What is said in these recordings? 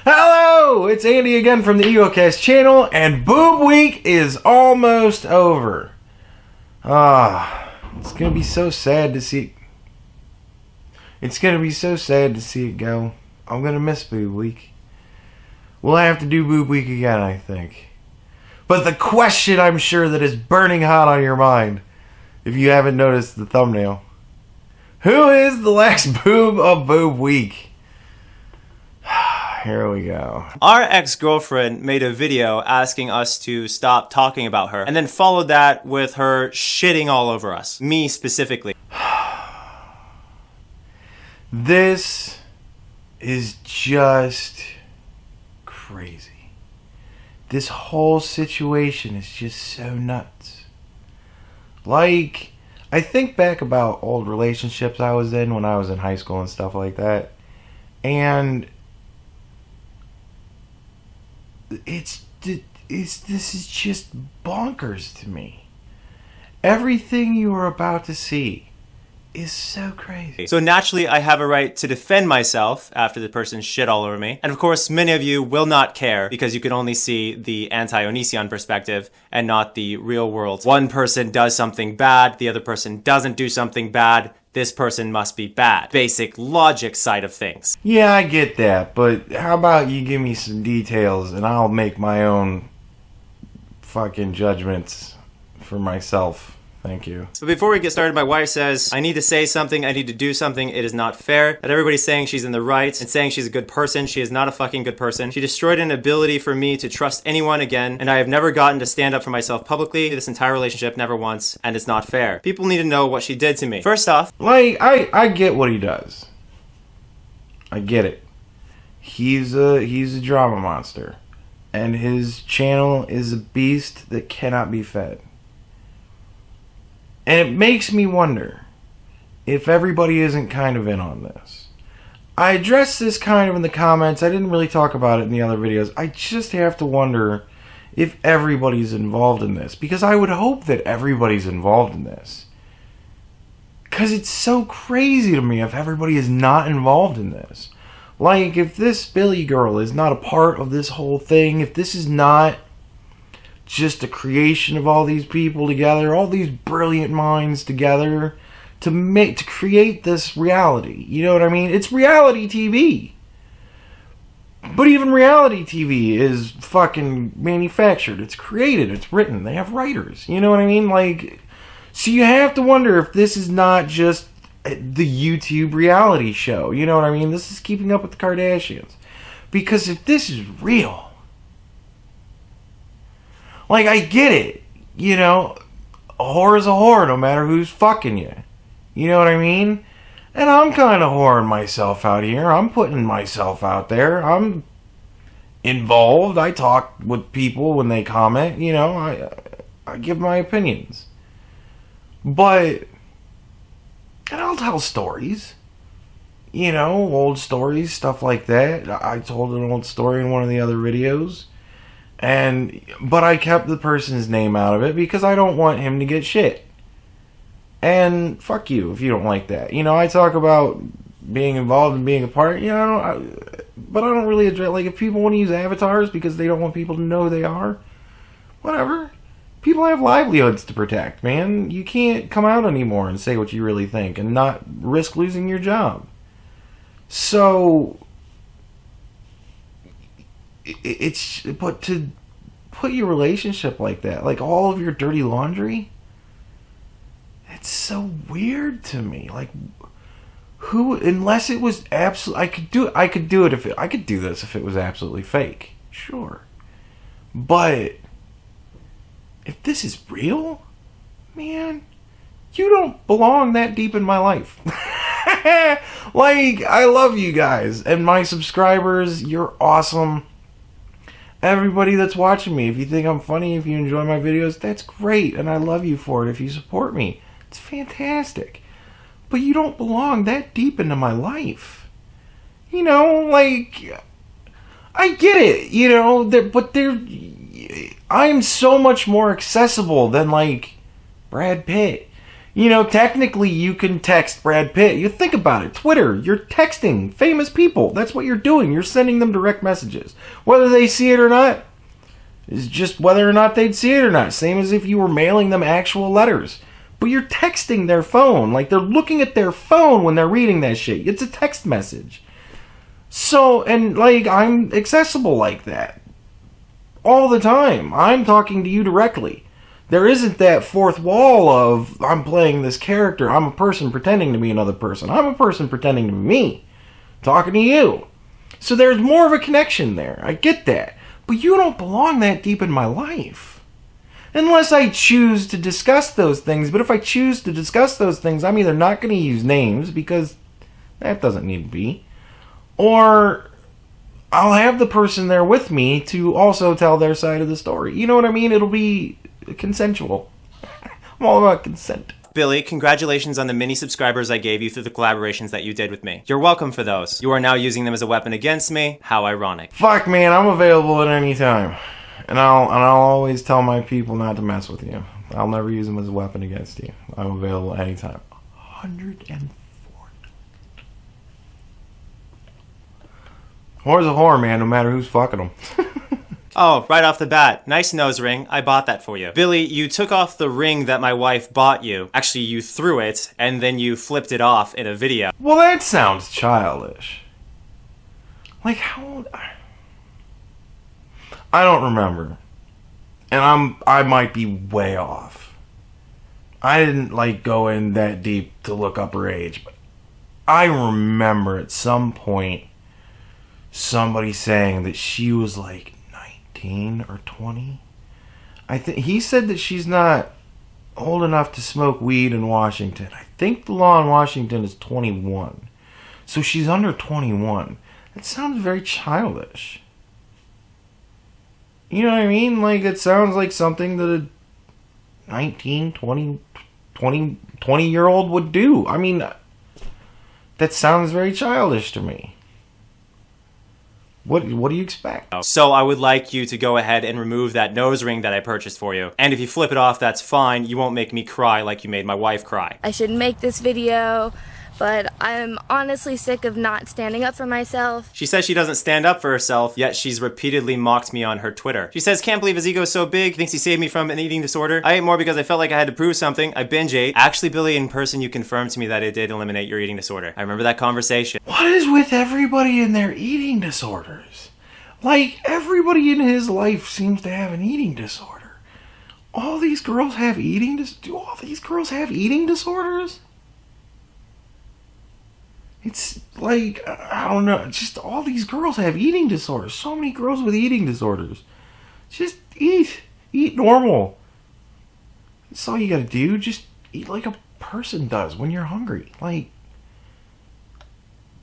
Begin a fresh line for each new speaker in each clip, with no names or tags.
Hello! It's Andy again from the Egocast channel, and Boob Week is almost over. It's gonna be so sad to see. It's gonna be so sad to see it go. I'm gonna miss Boob Week. We'll have to do Boob Week again, I think. But the question I'm sure that is burning hot on your mind, if you haven't noticed the thumbnail, who is the last boob of Boob Week? Here we go.
Our ex-girlfriend made a video asking us to stop talking about her, and then followed that with her shitting all over us. Me specifically.
This is just crazy. This whole situation is just so nuts. Like, I think back about old relationships I was in when I was in high school and stuff like that, and this is just bonkers to me. Everything you are about to see is so crazy.
So naturally, I have a right to defend myself after the person shit all over me. And of course, many of you will not care because you can only see the anti-Onision perspective and not the real world. One person does something bad, the other person doesn't do something bad. This person must be bad. Basic logic side of things.
Yeah, I get that, but how about you give me some details and I'll make my own fucking judgments for myself. Thank you.
So before we get started, my wife says, I need to say something, I need to do something, it is not fair that everybody's saying she's in the right and saying she's a good person. She is not a fucking good person. She destroyed an ability for me to trust anyone again, and I have never gotten to stand up for myself publicly this entire relationship, never once, and it's not fair. People need to know what she did to me. First off,
like, I get what he does. I get it. He's a drama monster, and his channel is a beast that cannot be fed. And it makes me wonder if everybody isn't kind of in on this. I addressed this kind of in the comments. I didn't really talk about it in the other videos. I just have to wonder if everybody's involved in this. Because I would hope that everybody's involved in this. Because it's so crazy to me if everybody is not involved in this. Like, if this Billy girl is not a part of this whole thing, if this is not just a creation of all these people together, all these brilliant minds together to create this reality. You know what I mean? It's reality TV. But even reality TV is fucking manufactured. It's created. It's written. They have writers. You know what I mean? Like, so you have to wonder if this is not just the YouTube reality show. You know what I mean? This is Keeping Up with the Kardashians. Because if this is real, like, I get it, you know, a whore is a whore no matter who's fucking you. You know what I mean? And I'm kind of whoring myself out here. I'm putting myself out there. I'm involved. I talk with people when they comment, you know, I give my opinions. But, and I'll tell stories, you know, old stories, stuff like that. I told an old story in one of the other videos. But I kept the person's name out of it because I don't want him to get shit. And fuck you if you don't like that. You know, I talk about being involved and being a part, you know, but I don't really address, like, if people want to use avatars because they don't want people to know who they are, whatever. People have livelihoods to protect, man. You can't come out anymore and say what you really think and not risk losing your job. So but to put your relationship like that, like all of your dirty laundry, it's so weird to me. Like, who, unless it was absolute, I could do it if I could do this if it was absolutely fake, sure. But if this is real, man, you don't belong that deep in my life. Like, I love you guys and my subscribers. You're awesome. Everybody that's watching me, if you think I'm funny, if you enjoy my videos, that's great, and I love you for it. If you support me, it's fantastic. But you don't belong that deep into my life. You know, like, I get it, you know, but I'm so much more accessible than, like, Brad Pitt. You know, technically you can text Brad Pitt. You think about it. Twitter, you're texting famous people. That's what you're doing. You're sending them direct messages. Whether they see it or not is just whether or not they'd see it or not. Same as if you were mailing them actual letters. But you're texting their phone. Like, they're looking at their phone when they're reading that shit. It's a text message. So, and like, I'm accessible like that. All the time. I'm talking to you directly. There isn't that fourth wall of, I'm playing this character, I'm a person pretending to be another person. I'm a person pretending to be me, talking to you. So there's more of a connection there. I get that. But you don't belong that deep in my life. Unless I choose to discuss those things. But if I choose to discuss those things, I'm either not going to use names, because that doesn't need to be, or I'll have the person there with me to also tell their side of the story. You know what I mean? It'll be consensual. I'm all about consent.
Billy, congratulations on the many subscribers I gave you through the collaborations that you did with me. You're welcome for those. You are now using them as a weapon against me. How ironic.
Fuck, man, I'm available at any time. And I'll always tell my people not to mess with you. I'll never use them as a weapon against you. I'm available anytime. 104. Whore's a whore, man, no matter who's fucking them.
Oh, right off the bat. Nice nose ring. I bought that for you. Billy, you took off the ring that my wife bought you. Actually, you threw it, and then you flipped it off in a video.
Well, that sounds childish. Like, how old... I don't remember. And I might be way off. I didn't, like, go in that deep to look up her age, but I remember at some point somebody saying that she was, like, 19 or 20. I think he said that she's not old enough to smoke weed in Washington. I think the law in Washington is 21. So she's under 21. That sounds very childish. You know what I mean? Like, it sounds like something that a 19, 20-year-old would do. I mean, that sounds very childish to me. What do you expect?
So I would like you to go ahead and remove that nose ring that I purchased for you. And if you flip it off, that's fine. You won't make me cry like you made my wife cry.
I should make this video, but I'm honestly sick of not standing up for myself.
She says she doesn't stand up for herself, yet she's repeatedly mocked me on her Twitter. She says, can't believe his ego is so big, thinks he saved me from an eating disorder. I ate more because I felt like I had to prove something. I binge ate. Actually, Billy, in person, you confirmed to me that it did eliminate your eating disorder. I remember that conversation.
What is with everybody and their eating disorders? Like, everybody in his life seems to have an eating disorder. All these girls have eating disorders? Do all these girls have eating disorders? It's like, I don't know, just all these girls have eating disorders. So many girls with eating disorders. Just eat. Eat normal. That's all you gotta do. Just eat like a person does when you're hungry. Like,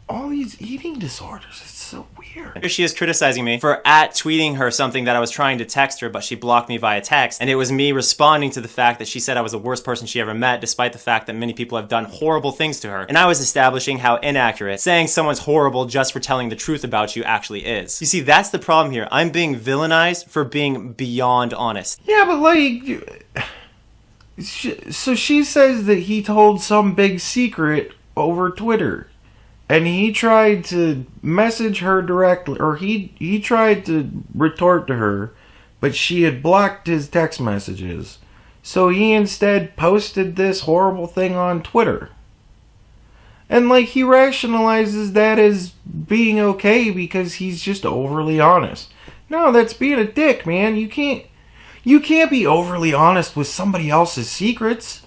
all these eating disorders, it's so weird.
Here she is criticizing me for tweeting her something that I was trying to text her, but she blocked me via text. And it was me responding to the fact that she said I was the worst person she ever met, despite the fact that many people have done horrible things to her. And I was establishing how inaccurate saying someone's horrible just for telling the truth about you actually is. You see, that's the problem here. I'm being villainized for being beyond honest.
Yeah, but like, so she says that he told some big secret over Twitter. And he tried to message her directly, or he tried to retort to her, but she had blocked his text messages. So he instead posted this horrible thing on Twitter. And like, he rationalizes that as being okay because he's just overly honest. No, that's being a dick, man. You can't be overly honest with somebody else's secrets.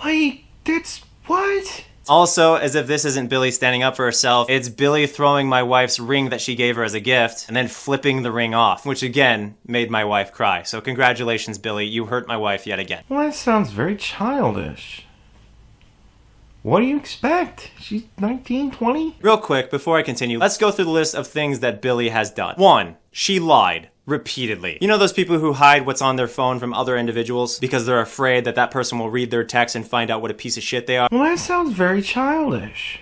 Like, that's what?
Also, as if this isn't Billy standing up for herself, it's Billy throwing my wife's ring that she gave her as a gift and then flipping the ring off, which again made my wife cry. So congratulations, Billy. You hurt my wife yet again.
Well, that sounds very childish. What do you expect? She's 19, 20?
Real quick, before I continue, let's go through the list of things that Billy has done. 1. She lied. Repeatedly. You know those people who hide what's on their phone from other individuals because they're afraid that that person will read their text and find out what a piece of shit they are?
Well, that sounds very childish.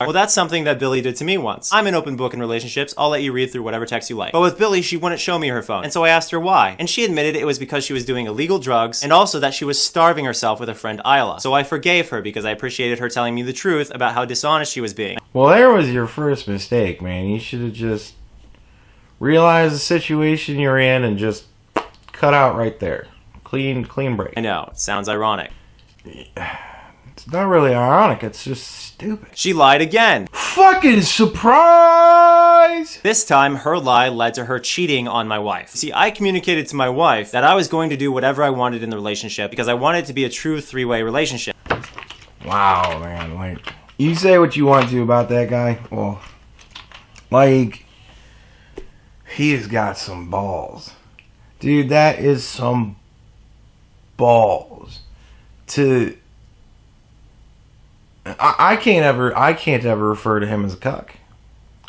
Well, that's something that Billy did to me once. I'm an open book in relationships. I'll let you read through whatever text you like. But with Billy, she wouldn't show me her phone. And so I asked her why. And she admitted it was because she was doing illegal drugs and also that she was starving herself with her friend Isla. So I forgave her because I appreciated her telling me the truth about how dishonest she was being.
Well, there was your first mistake, man. You should have just realized the situation you're in and just cut out right there. Clean break.
I know, it sounds ironic.
It's not really ironic, it's just stupid.
She lied again.
Fucking surprise!
This time, her lie led to her cheating on my wife. See, I communicated to my wife that I was going to do whatever I wanted in the relationship because I wanted it to be a true three-way relationship.
Wow, man. Like, you say what you want to about that guy. Well, like, he has got some balls. Dude, that is some balls. I can't ever refer to him as a cuck.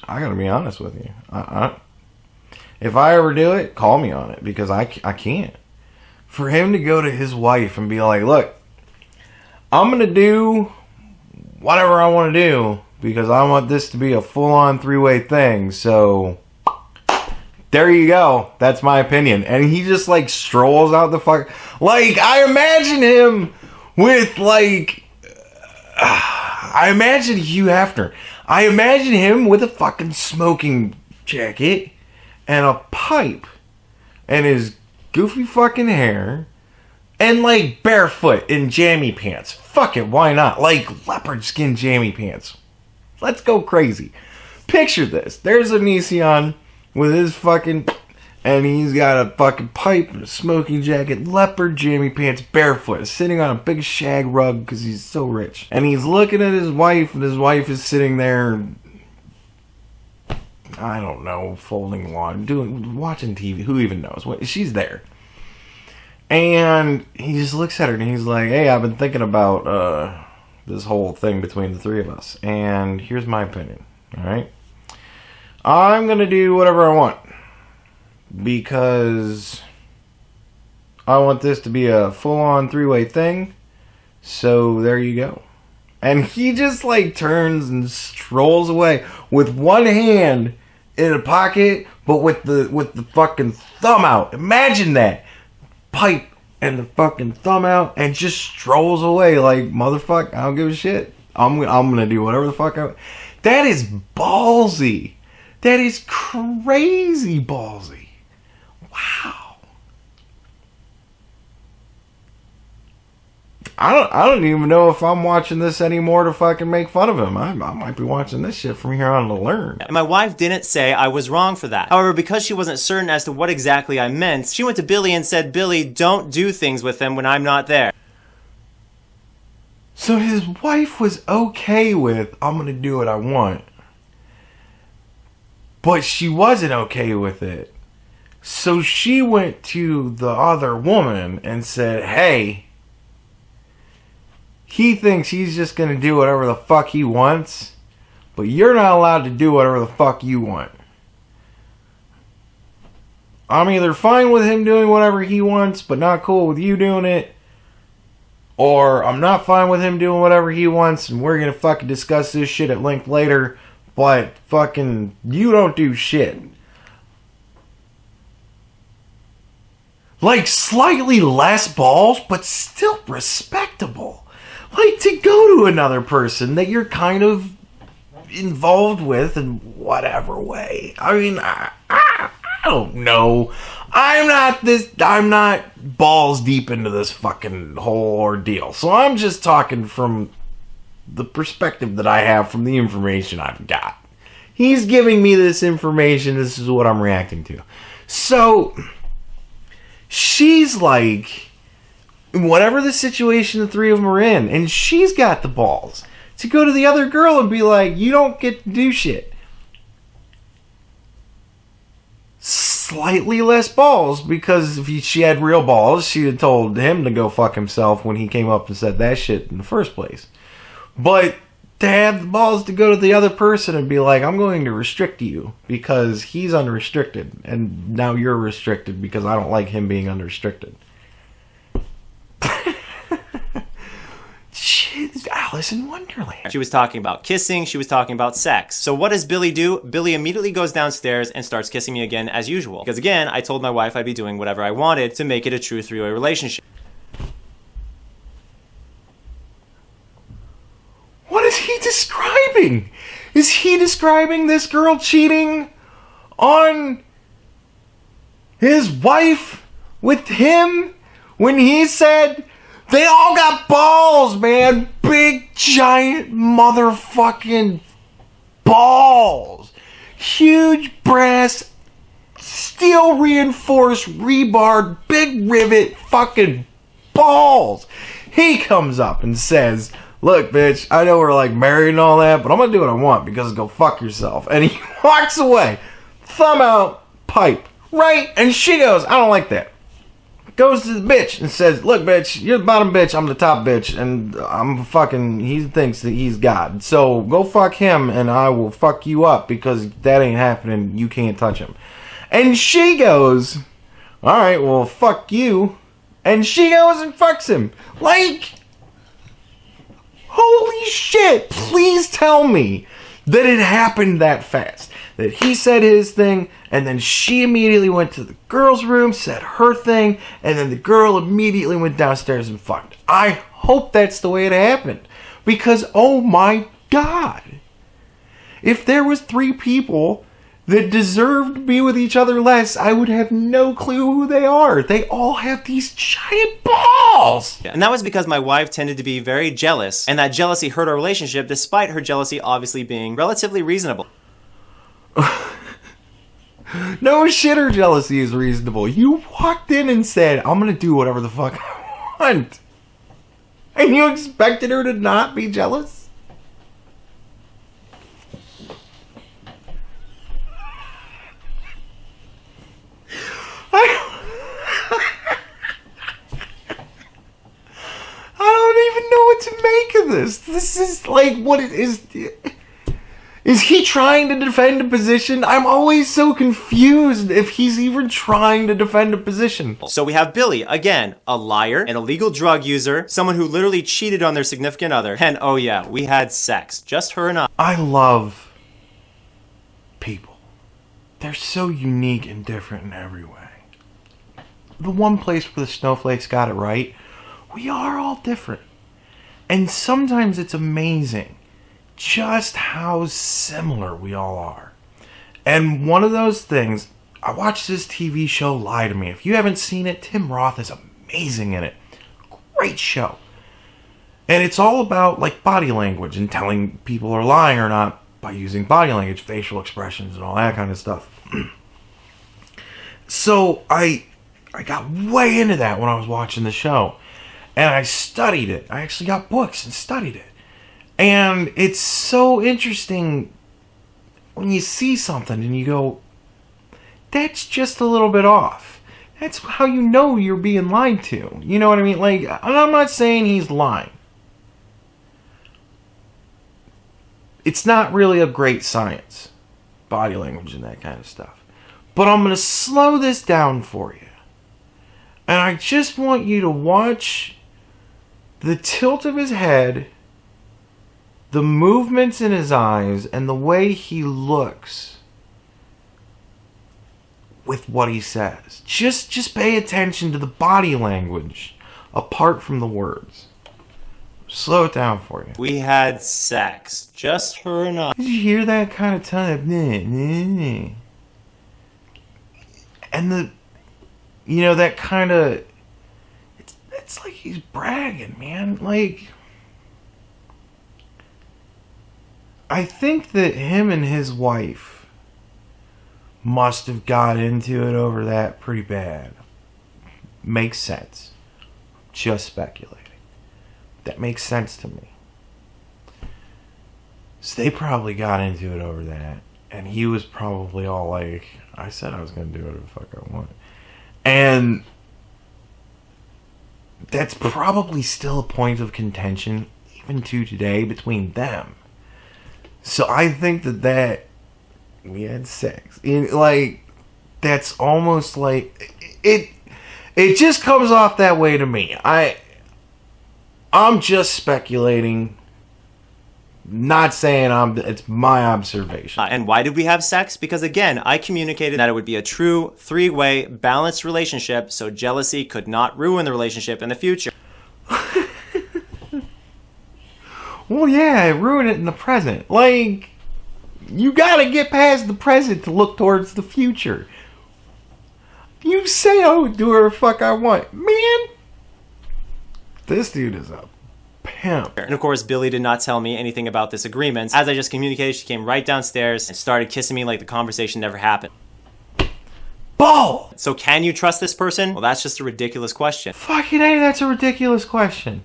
I gotta be honest with you. If I ever do it, call me on it because I can't. For him to go to his wife and be like, look, I'm gonna do whatever I want to do because I want this to be a full-on three-way thing. So there you go. That's my opinion. And he just like strolls out the fuck. Like, I imagine him with like. I imagine Hugh Hefner. I imagine him with a fucking smoking jacket and a pipe and his goofy fucking hair and like barefoot in jammy pants. Fuck it, why not? Like leopard skin jammy pants. Let's go crazy. Picture this. There's Onision with his fucking... And he's got a fucking pipe and a smoking jacket, leopard jammy pants, barefoot, sitting on a big shag rug because he's so rich. And he's looking at his wife, and his wife is sitting there, I don't know, folding laundry, watching TV. Who even knows? She's there. And he just looks at her and he's like, hey, I've been thinking about this whole thing between the three of us. And here's my opinion, all right? I'm going to do whatever I want. Because I want this to be a full-on three-way thing. So there you go. And he just like turns and strolls away with one hand in a pocket, but with the fucking thumb out. Imagine that. Pipe and the fucking thumb out and just strolls away like, motherfucker, I don't give a shit. I'm gonna do whatever the fuck I... That is ballsy. That is crazy ballsy. Wow. I don't even know if I'm watching this anymore to fucking make fun of him. I might be watching this shit from here on to learn.
And my wife didn't say I was wrong for that. However, because she wasn't certain as to what exactly I meant, she went to Billy and said, Billy, don't do things with him when I'm not there.
So his wife was okay with, I'm gonna do what I want. But she wasn't okay with it. So she went to the other woman and said, hey, he thinks he's just going to do whatever the fuck he wants, but you're not allowed to do whatever the fuck you want. I'm either fine with him doing whatever he wants, but not cool with you doing it, or I'm not fine with him doing whatever he wants, and we're going to fucking discuss this shit at length later, but fucking you don't do shit. Like, slightly less balls, but still respectable. Like, to go to another person that you're kind of involved with in whatever way. I mean, I don't know. I'm not balls deep into this fucking whole ordeal. So I'm just talking from the perspective that I have from the information I've got. He's giving me this information. This is what I'm reacting to. So... she's like, whatever the situation the three of them are in, and she's got the balls to go to the other girl and be like, you don't get to do shit. Slightly less balls, because if she had real balls, she'd have told him to go fuck himself when he came up and said that shit in the first place. But to have the balls to go to the other person and be like, I'm going to restrict you because he's unrestricted and now you're restricted because I don't like him being unrestricted. Shit, Alice in Wonderland.
She was talking about kissing. She was talking about sex. So what does Billy do? Billy immediately goes downstairs and starts kissing me again as usual. Because again, I told my wife I'd be doing whatever I wanted to make it a true three-way relationship.
What is he describing? Is he describing this girl cheating on his wife with him when he said they all got balls, man? Big, giant motherfucking balls. Huge brass, steel reinforced, rebarred, big rivet fucking balls. He comes up and says, look, bitch, I know we're like married and all that, but I'm gonna do what I want because go fuck yourself. And he walks away. Thumb out, pipe. Right? And she goes, I don't like that. Goes to the bitch and says, look, bitch, you're the bottom bitch, I'm the top bitch, and I'm fucking, he thinks that he's God. So go fuck him and I will fuck you up because that ain't happening. You can't touch him. And she goes, alright, well, fuck you. And she goes and fucks him. Like, holy shit, please tell me that it happened that fast. That he said his thing, and then she immediately went to the girl's room, said her thing, and then the girl immediately went downstairs and fucked. I hope that's the way it happened. Because, oh my God. If there was 3 people that deserved to be with each other less, I would have no clue who they are. They all have these giant balls.
Yeah. And that was because my wife tended to be very jealous, and that jealousy hurt our relationship despite her jealousy obviously being relatively reasonable.
No shit, her jealousy is reasonable. You walked in and said, I'm gonna do whatever the fuck I want. And you expected her to not be jealous? I don't even know what to make of this. This is like what it is. Is he trying to defend a position? I'm always so confused if he's even trying to defend a position.
So we have Billy, again, a liar, an illegal drug user, someone who literally cheated on their significant other, and oh yeah, we had sex, just her and I.
I love people. They're so unique and different in every way. The one place where the snowflakes got it right, we are all different. And sometimes it's amazing just how similar we all are. And one of those things, I watched this TV show, Lie to Me. If you haven't seen it, Tim Roth is amazing in it. Great show. And it's all about like body language and telling people are lying or not by using body language, facial expressions and all that kind of stuff. So I got way into that when I was watching the show. And I studied it. I actually got books and studied it. And it's so interesting when you see something and you go, that's just a little bit off. That's how you know you're being lied to. You know what I mean? Like, and I'm not saying he's lying. It's not really a great science, body language and that kind of stuff. But I'm going to slow this down for you. And I just want you to watch the tilt of his head, the movements in his eyes, and the way he looks with what he says. Just pay attention to the body language apart from the words. Slow it down for you.
We had sex, just her and I.
Did you hear that kind of tone? And that kind of, it's like he's bragging, man. Like, I think that him and his wife must have got into it over that pretty bad. Makes sense. Just speculating. That makes sense to me. So they probably got into it over that. And he was probably all like, I said I was going to do whatever the fuck I want. And that's probably still a point of contention, even to today, between them. So I think that we had sex. That's almost like, it just comes off that way to me. I'm just speculating Not saying it's my observation.
And why did we have sex? Because again, I communicated that it would be a true 3-way balanced relationship, so jealousy could not ruin the relationship in the future.
Well, yeah, it ruined it in the present. Like, you gotta get past the present to look towards the future. You say I would do whatever the fuck I want. Man, this dude is a pimp.
And of course, Billy did not tell me anything about this agreement. As I just communicated, she came right downstairs and started kissing me like the conversation never happened.
Ball!
So can you trust this person? Well, that's just a ridiculous question.
Fucking A, that's a ridiculous question.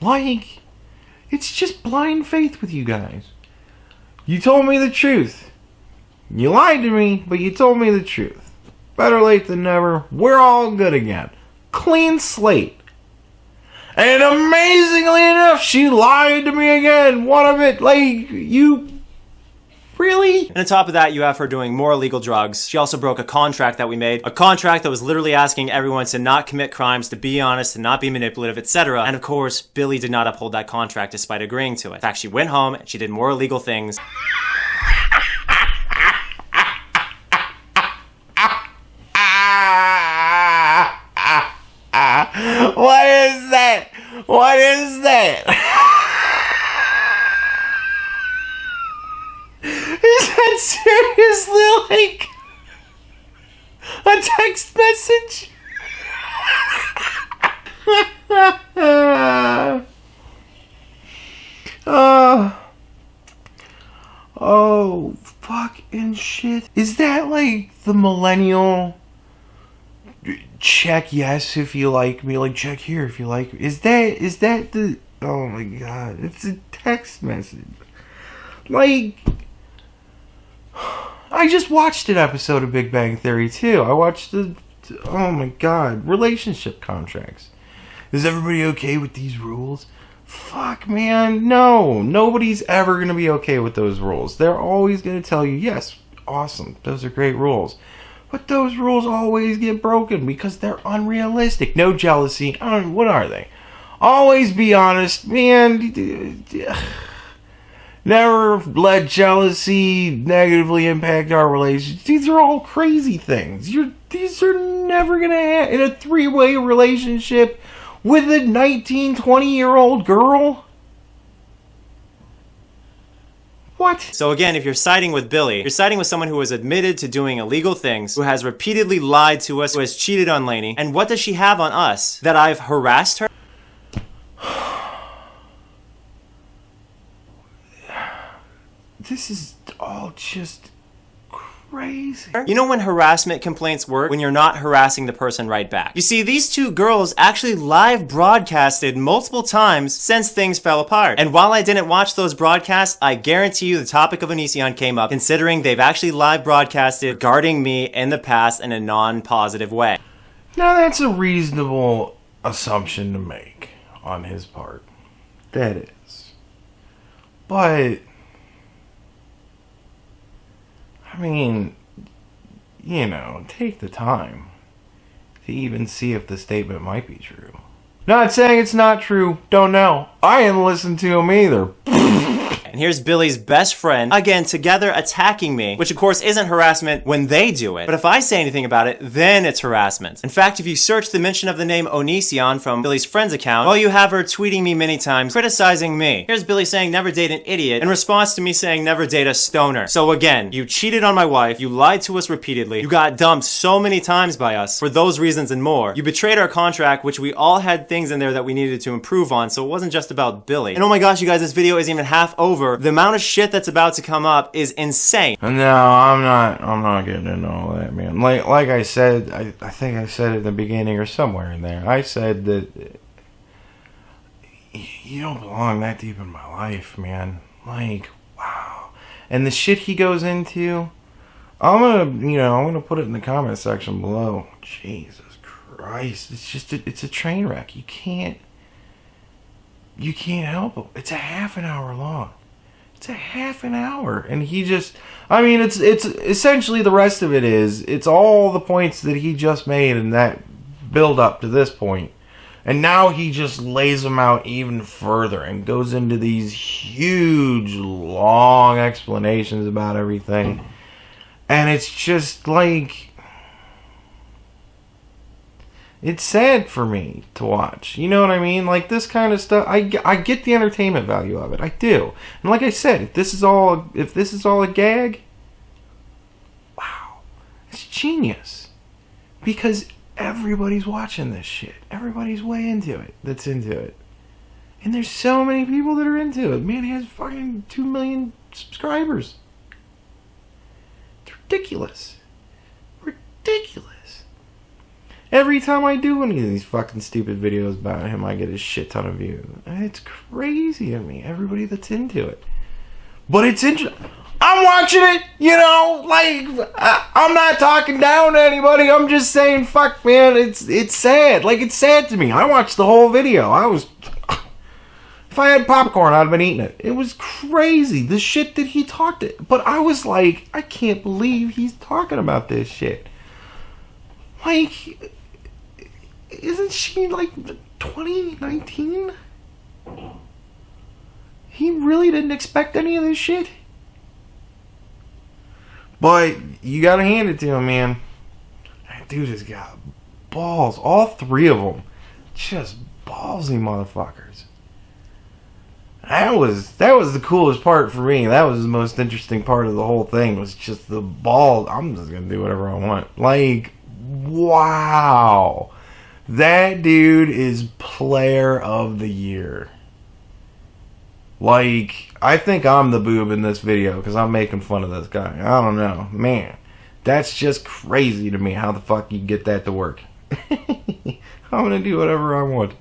Like, it's just blind faith with you guys. You told me the truth. You lied to me, but you told me the truth. Better late than never. We're all good again. Clean slate. And amazingly enough, she lied to me again. What of it? Like, you... Really?
And on top of that, you have her doing more illegal drugs. She also broke a contract that we made. A contract that was literally asking everyone to not commit crimes, to be honest, to not be manipulative, etc. And of course, Billy did not uphold that contract despite agreeing to it. In fact, she went home and she did more illegal things.
What is that? What is that? Is that seriously like a text message? Oh, fucking shit. Is that like the millennial check yes if you like me, like check here if you like me? Is that the... Oh my god, it's a text message. Like, I just watched an episode of Big Bang Theory too. I watched the... Oh my god, relationship contracts. Is everybody okay with these rules? Fuck, man, no. Nobody's ever gonna be okay with those rules. They're always gonna tell you, yes, awesome, those are great rules. But those rules always get broken because they're unrealistic. No jealousy. What are they? Always be honest, man. Never let jealousy negatively impact our relationship. These are all crazy things. These are never gonna happen in a 3-way relationship with a 19, 20-year-old girl. What?
So again, if you're siding with Billy, you're siding with someone who has admitted to doing illegal things, who has repeatedly lied to us, who has cheated on Lainey. And what does she have on us? That I've harassed her?
This is all just crazy.
You know when harassment complaints work? When you're not harassing the person right back. You see, these two girls actually live broadcasted multiple times since things fell apart. And while I didn't watch those broadcasts, I guarantee you the topic of Onision came up, considering they've actually live broadcasted regarding me in the past in a non-positive way.
Now that's a reasonable assumption to make on his part. That is. But... I mean, you know, take the time to even see if the statement might be true. Not saying it's not true. Don't know. I ain't listened to him either.
And here's Billy's best friend, again, together attacking me, which of course isn't harassment when they do it. But if I say anything about it, then it's harassment. In fact, if you search the mention of the name Onision from Billy's friend's account, well, you have her tweeting me many times, criticizing me. Here's Billy saying never date an idiot, in response to me saying never date a stoner. So again, you cheated on my wife, you lied to us repeatedly, you got dumped so many times by us, for those reasons and more. You betrayed our contract, which we all had things in there that we needed to improve on, so it wasn't just about Billy. And oh my gosh, you guys, this video isn't even half over. The amount of shit that's about to come up is insane.
No, I'm not getting into all that, man. Like I said, I think I said it in the beginning or somewhere in there. I said that you don't belong that deep in my life, man. Like, wow. And the shit he goes into, I'm gonna put it in the comment section below. Jesus Christ, it's a train wreck. You can't help it. It's a half an hour long. It's a half an hour, and he just, I mean, it's essentially the rest of it is, it's all the points that he just made and that build up to this point. And now he just lays them out even further and goes into these huge, long explanations about everything. And it's just like... It's sad for me to watch. You know what I mean? Like, this kind of stuff, I get the entertainment value of it. I do. And like I said, if this is all a gag, wow. It's genius. Because everybody's watching this shit. Everybody's way into it that's into it. And there's so many people that are into it. Man, he has fucking 2 million subscribers. It's ridiculous. Ridiculous. Every time I do any of these fucking stupid videos about him, I get a shit ton of views. It's crazy to me. Everybody that's into it. But it's interesting. I'm watching it, you know, like, I'm not talking down to anybody, I'm just saying, fuck, man, it's sad, like, it's sad to me. I watched the whole video. If I had popcorn, I'd have been eating it. It was crazy, the shit that he talked it, but I was like, I can't believe he's talking about this shit. Like, isn't she, like, 2019? He really didn't expect any of this shit? But you gotta hand it to him, man. That dude has got balls. All 3 of them. Just ballsy motherfuckers. That was the coolest part for me. That was the most interesting part of the whole thing. Was just the ball. I'm just gonna do whatever I want. Like, wow. That dude is player of the year. Like, I think I'm the boob in this video because I'm making fun of this guy. I don't know. Man, that's just crazy to me how the fuck you get that to work. I'm going to do whatever I want.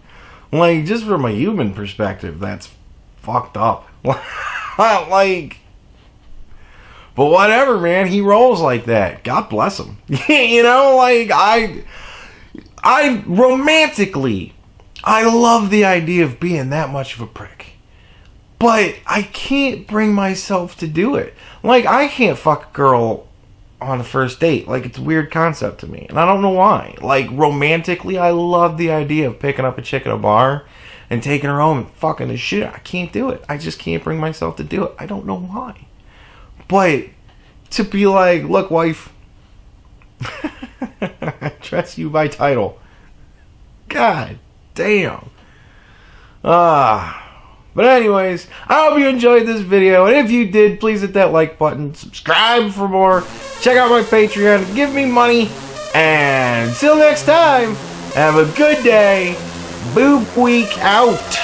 Like, just from a human perspective, that's fucked up. Like, but whatever, man. He rolls like that. God bless him. You know, like, I romantically, I love the idea of being that much of a prick. But I can't bring myself to do it. Like, I can't fuck a girl on a first date. Like, it's a weird concept to me. And I don't know why. Like, romantically, I love the idea of picking up a chick at a bar and taking her home and fucking the shit. I can't do it. I just can't bring myself to do it. I don't know why. But to be like, look, wife, I trust you by title. God damn. But anyways, I hope you enjoyed this video, and if you did, please hit that like button, subscribe for more, check out my Patreon, give me money, and until next time, have a good day. Boob Week out.